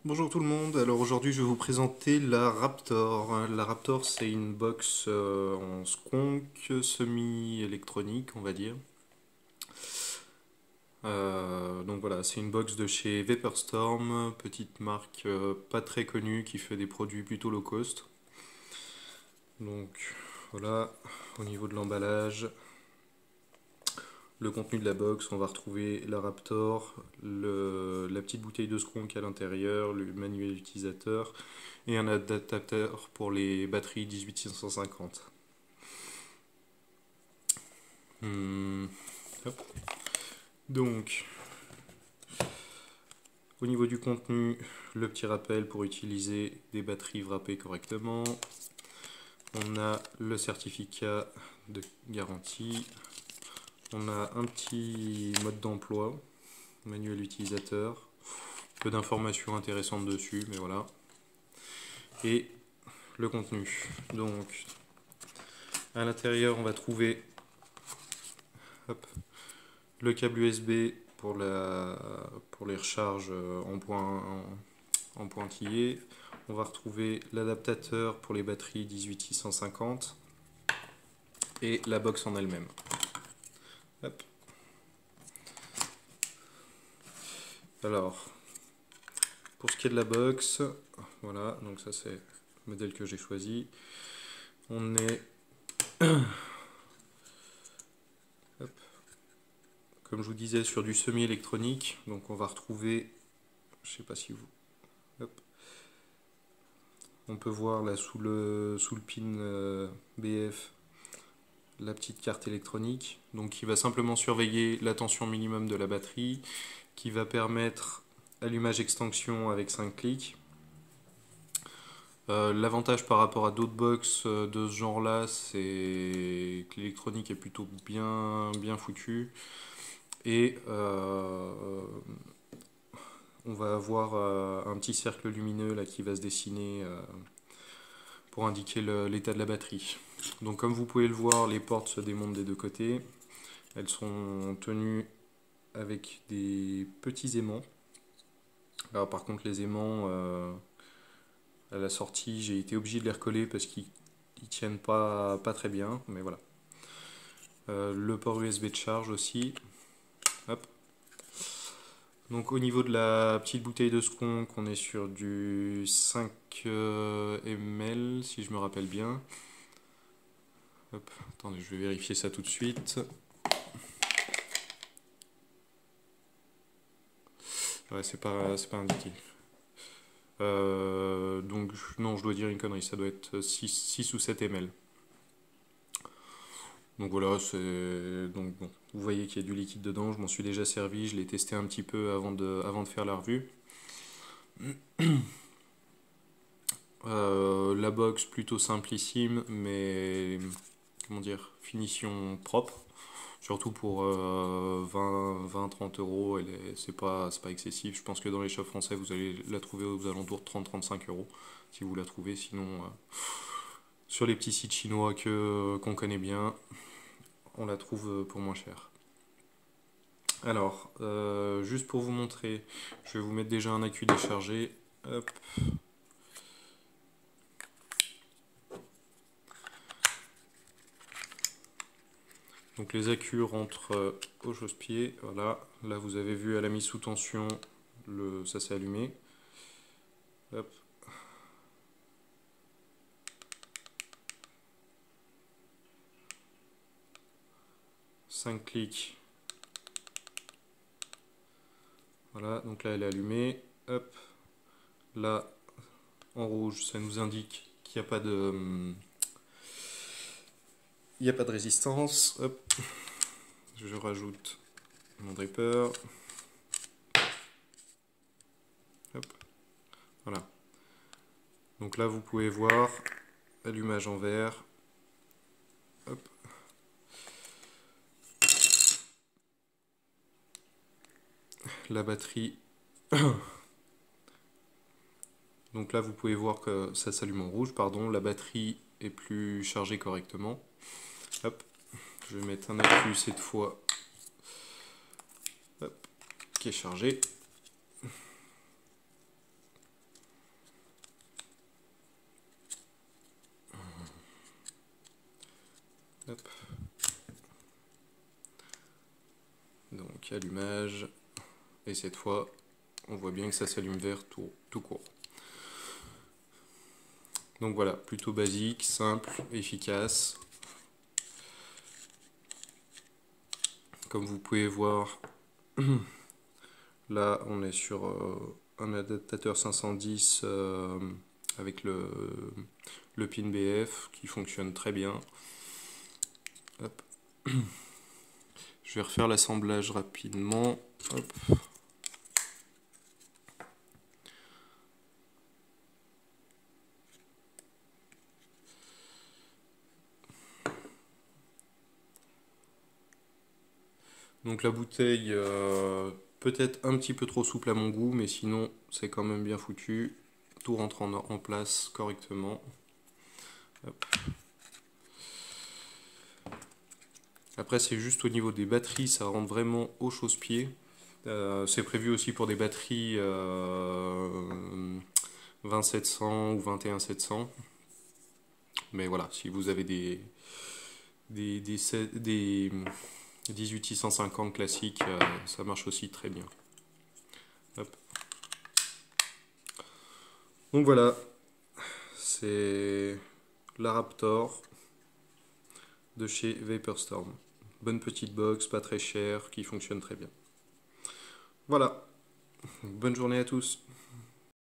Bonjour tout le monde, alors aujourd'hui je vais vous présenter la Raptor. La Raptor c'est une box en skunk semi-électronique on va dire. Donc voilà, c'est une box de chez Vaporstorm, petite marque pas très connue qui fait des produits plutôt low cost. Donc voilà, au niveau de l'emballage, le contenu de la box, on va retrouver la Raptor, la petite bouteille de skunk à l'intérieur, le manuel utilisateur et un adaptateur pour les batteries 18650. Hmm, hop. Donc, au niveau du contenu, le petit rappel pour utiliser des batteries wrappées correctement. On a le certificat de garantie. On a un petit mode d'emploi, manuel utilisateur. Peu d'informations intéressantes dessus, mais voilà. Et le contenu. Donc, à l'intérieur, on va trouver hop, le câble USB pour les recharges en pointillé. On va retrouver l'adaptateur pour les batteries 18650 et la box en elle-même. Hop. Alors, pour ce qui est de la box, voilà, donc ça c'est le modèle que j'ai choisi. On est, hop, comme je vous disais, sur du semi-électronique. Donc on va retrouver, je sais pas si vous, hop, on peut voir là sous le pin BF la petite carte électronique, donc qui va simplement surveiller la tension minimum de la batterie, qui va permettre allumage-extinction avec 5 clics. L'avantage par rapport à d'autres box de ce genre là, c'est que l'électronique est plutôt bien foutue et on va avoir un petit cercle lumineux là qui va se dessiner pour indiquer l'état de la batterie. Donc comme vous pouvez le voir, les portes se démontent des deux côtés. Elles sont tenues avec des petits aimants. Alors par contre les aimants à la sortie j'ai été obligé de les recoller parce qu'ils tiennent pas très bien, mais voilà. Le port USB de charge aussi. Hop. Donc au niveau de la petite bouteille de skunk, on est sur du 5 ml si je me rappelle bien. Hop. Attendez, je vais vérifier ça tout de suite. Ouais, c'est pas indiqué. Donc non, je dois dire une connerie, ça doit être 6 ou 7 ml. Donc voilà, donc bon, vous voyez qu'il y a du liquide dedans, je m'en suis déjà servi, je l'ai testé un petit peu avant de faire la revue. La box plutôt simplissime, mais comment dire, finition propre. Surtout pour 20-30 euros, c'est pas excessif. Je pense que dans les shops français, vous allez la trouver aux alentours de 30-35 euros si vous la trouvez. Sinon, sur les petits sites chinois qu'on connaît bien, on la trouve pour moins cher. Alors, juste pour vous montrer, je vais vous mettre déjà un accu déchargé. Hop. Donc les accus rentrent au chausse-pied. Voilà, là vous avez vu à la mise sous tension, ça s'est allumé. Hop. Cinq clics. Voilà, donc là elle est allumée. Hop. Là, en rouge, ça nous indique qu'il n'y a pas de... Il n'y a pas de résistance. Hop. Je rajoute mon dripper. Hop. Voilà. Donc là, vous pouvez voir allumage en vert. Hop. La batterie. Donc là, vous pouvez voir que ça s'allume en rouge, pardon. La batterie est plus chargée correctement. Hop. Je vais mettre un accu cette fois. Hop. Qui est chargé. Donc allumage, et cette fois on voit bien que ça s'allume vert tout court. Donc voilà, plutôt basique, simple, efficace. Comme vous pouvez voir, là on est sur un adaptateur 510 avec le pin BF qui fonctionne très bien. Hop. Je vais refaire l'assemblage rapidement. Hop. Donc la bouteille peut-être un petit peu trop souple à mon goût, mais sinon c'est quand même bien foutu. Tout rentre en place correctement. Hop. Après c'est juste au niveau des batteries, ça rentre vraiment au chausse-pied. C'est prévu aussi pour des batteries 20700 ou 21700. Mais voilà, si vous avez des 18650 classiques, ça marche aussi très bien. Hop. Donc voilà, c'est la Raptor de chez Vaporstorm. Bonne petite box, pas très chère, qui fonctionne très bien. Voilà, bonne journée à tous.